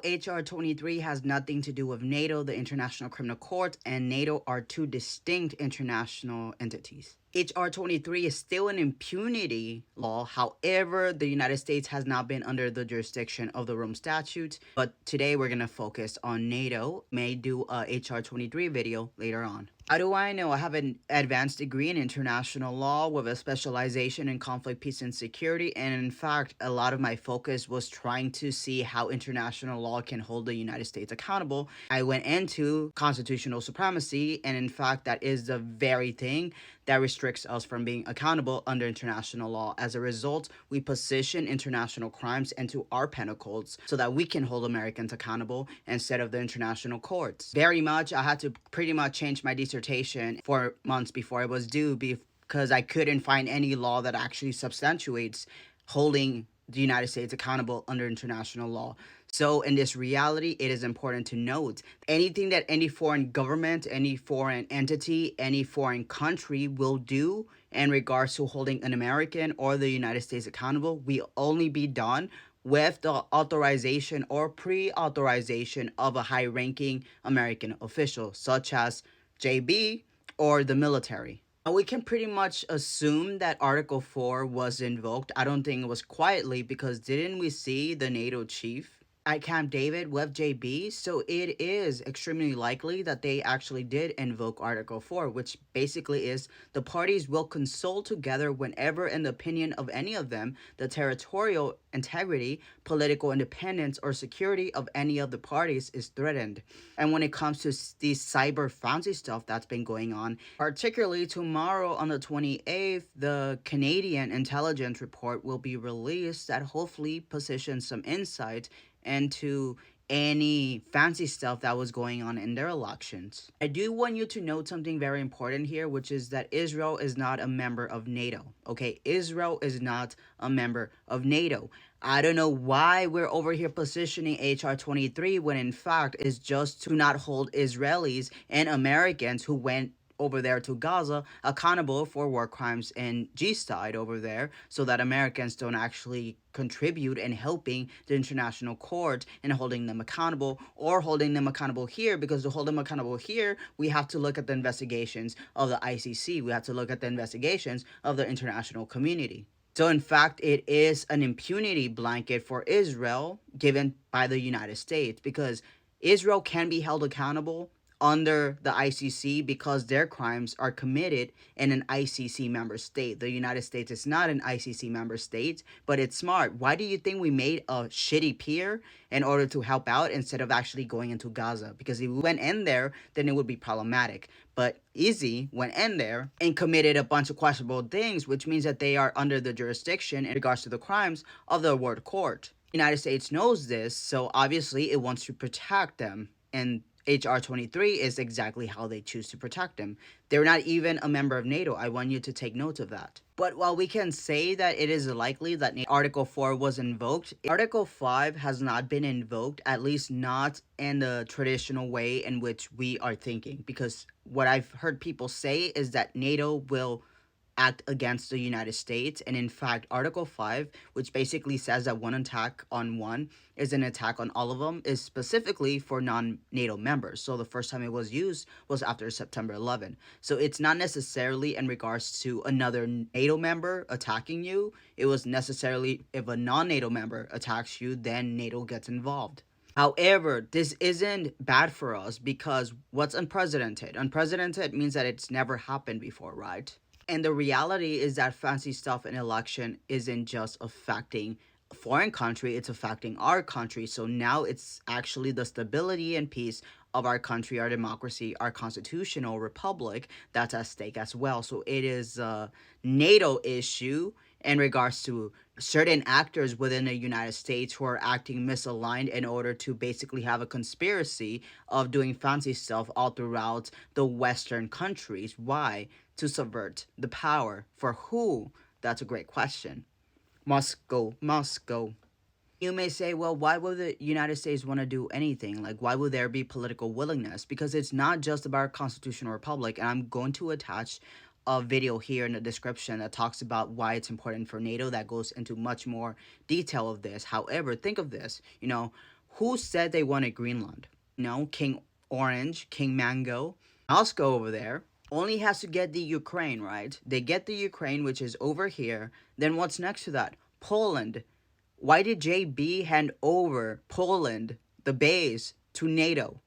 Although HR 23 has nothing to do with NATO, the International Criminal Court, and NATO are two distinct international entities. HR 23 is still an impunity law. However, the United States has not been under the jurisdiction of the Rome Statute. But today we're going to focus on NATO. May do a HR 23 video later on. How do I know? I have an advanced degree in international law with a specialization in conflict, peace, and security. And in fact, a lot of my focus was trying to see how international law can hold the United States accountable. I went into constitutional supremacy, and in fact, that is the very thing that restricts us from being accountable under international law. As a result, we position international crimes into our penal codes so that we can hold Americans accountable instead of the international courts. Very much, I had to pretty much change my dissertation 4 months before it was due because I couldn't find any law that actually substantiates holding the United States accountable under international law. So in this reality, it is important to note anything that any foreign government, any foreign entity, any foreign country will do in regards to holding an American or the United States accountable will only be done with the authorization or pre-authorization of a high-ranking American official, such as JB or the military. We can pretty much assume that Article 4 was invoked. I don't think it was quietly, because didn't we see the NATO chief at Camp David with JB? So it is extremely likely that they actually did invoke Article 4, which basically is the parties will consult together whenever, in the opinion of any of them, the territorial integrity, political independence, or security of any of the parties is threatened. And when it comes to these cyber fancy stuff that's been going on, particularly tomorrow on the 28th, the Canadian intelligence report will be released that hopefully positions some insight into any fancy stuff that was going on in their elections. I do want you to note something very important here, which is that Israel is not a member of NATO. Okay, Israel is not a member of NATO. I don't know why we're over here positioning HR 23 when in fact it's just to not hold Israelis and Americans who went over there to Gaza accountable for war crimes in G-side over there, so that Americans don't actually contribute in helping the international court and holding them accountable, or holding them accountable here, because to hold them accountable here, we have to look at the investigations of the ICC. We have to look at the investigations of the international community. So in fact, it is an impunity blanket for Israel given by the United States, because Israel can be held accountable under the ICC because their crimes are committed in an ICC member state. The United States is not an ICC member state, but it's smart. Why do you think we made a shitty pier in order to help out instead of actually going into Gaza? Because if we went in there, then it would be problematic. But Easy went in there and committed a bunch of questionable things, which means that they are under the jurisdiction in regards to the crimes of the World Court. The United States knows this, so obviously it wants to protect them, and HR 23 is exactly how they choose to protect them. They're not even a member of NATO. I want you to take note of that. But while we can say that it is likely that Article 4 was invoked, Article 5 has not been invoked, at least not in the traditional way in which we are thinking. Because what I've heard people say is that NATO will act against the United States. And in fact, Article 5, which basically says that one attack on one is an attack on all of them, is specifically for non-NATO members. So the first time it was used was after September 11. So it's not necessarily in regards to another NATO member attacking you. It was necessarily if a non-NATO member attacks you, then NATO gets involved. However, this isn't bad for us, because what's unprecedented? Unprecedented means that it's never happened before, right? And the reality is that fancy stuff in election isn't just affecting a foreign country, it's affecting our country. So now it's actually the stability and peace of our country, our democracy, our constitutional republic that's at stake as well. So it is a NATO issue in regards to certain actors within the United States who are acting misaligned in order to basically have a conspiracy of doing fancy stuff all throughout the Western countries. Why? To subvert the power. For who? That's a great question. Must go, must go. You may say, well, why would the United States want to do anything? Like, why would there be political willingness? Because it's not just about our constitutional republic. And I'm going to attach a video here in the description that talks about why it's important for NATO, that goes into much more detail of this. However, think of this, Who said they wanted Greenland? No, King Orange, King Mango, Moscow over there only has to get the Ukraine, right? They get the Ukraine, which is over here. Then what's next to that? Poland. Why did JB hand over Poland, the base, to NATO?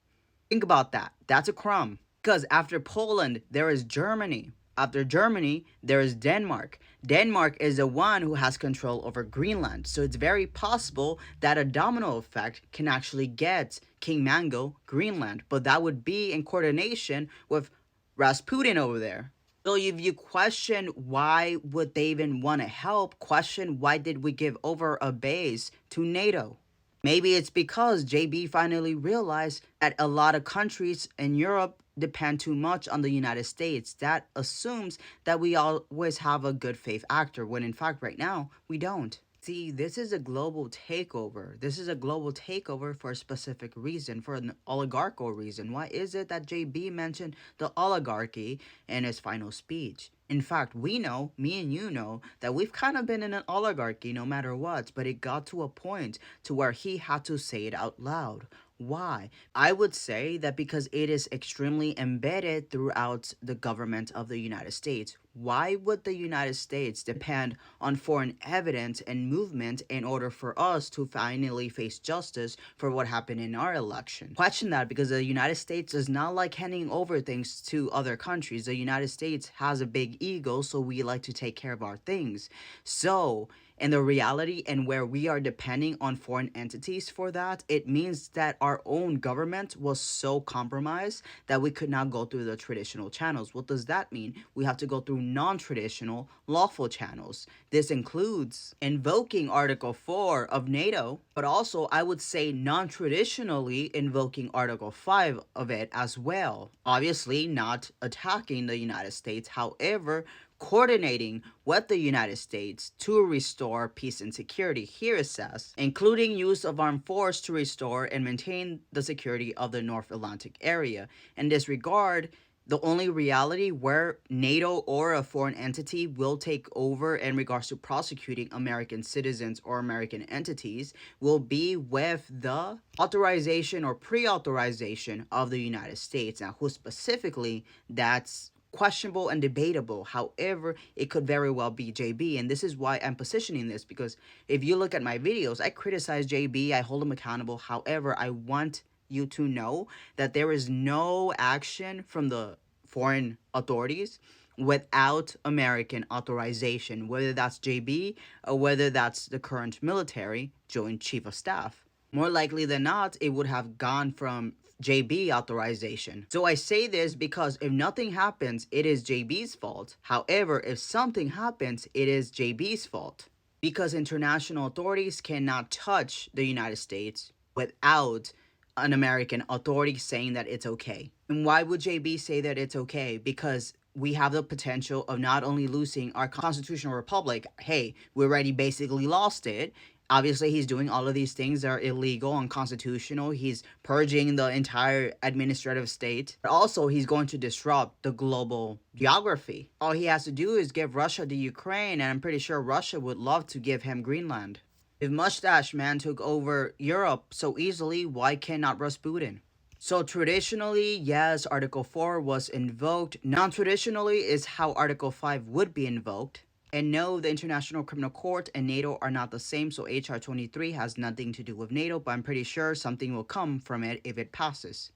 Think about that. That's a crumb. Because after Poland, there is Germany. After Germany, there is Denmark. Denmark is the one who has control over Greenland. So it's very possible that a domino effect can actually get King Mango Greenland. But that would be in coordination with Rasputin over there. So if you question why would they even want to help, question why did we give over a base to NATO? Maybe it's because JB finally realized that a lot of countries in Europe depend too much on the United States. That assumes that we always have a good faith actor, when in fact right now we don't. See, this is a global takeover. This is a global takeover for a specific reason, for an oligarchical reason. Why is it that JB mentioned the oligarchy in his final speech? In fact, we know, me and you know, that we've kind of been in an oligarchy no matter what, but it got to a point to where he had to say it out loud. Why? I would say that because it is extremely embedded throughout the government of the United States. Why would the United States depend on foreign evidence and movement in order for us to finally face justice for what happened in our election? Question that, because the United States does not like handing over things to other countries. The United States has a big ego, so we like to take care of our things. So, in the reality and where we are depending on foreign entities for that, it means that our own government was so compromised that we could not go through the traditional channels. What does that mean? We have to go through non-traditional, lawful channels. This includes invoking Article 4 of NATO, but also I would say non-traditionally invoking Article 5 of it as well. Obviously not attacking the United States, however, coordinating with the United States to restore peace and security. Here it says, including use of armed force to restore and maintain the security of the North Atlantic area. In this regard, the only reality where NATO or a foreign entity will take over in regards to prosecuting American citizens or American entities will be with the authorization or pre-authorization of the United States. Now, who specifically, that's questionable and debatable. However, it could very well be JB, and this is why I'm positioning this, because if you look at my videos, I criticize JB, I hold him accountable. However, I want you to know that there is no action from the foreign authorities without American authorization, whether that's JB or whether that's the current military Joint Chief of Staff. More likely than not, it would have gone from JB authorization. So I say this because if nothing happens, it is JB's fault. However, if something happens, it is JB's fault. Because international authorities cannot touch the United States without an American authority saying that it's okay. And why would JB say that it's okay? Because we have the potential of not only losing our constitutional republic, hey, we already basically lost it. Obviously, he's doing all of these things that are illegal, unconstitutional. He's purging the entire administrative state. But also, he's going to disrupt the global geography. All he has to do is give Russia the Ukraine, and I'm pretty sure Russia would love to give him Greenland. If Mustache Man took over Europe so easily, why cannot Rasputin? So traditionally, yes, Article 4 was invoked. Non-traditionally is how Article 5 would be invoked. And no, the International Criminal Court and NATO are not the same, so HR 23 has nothing to do with NATO, but I'm pretty sure something will come from it if it passes.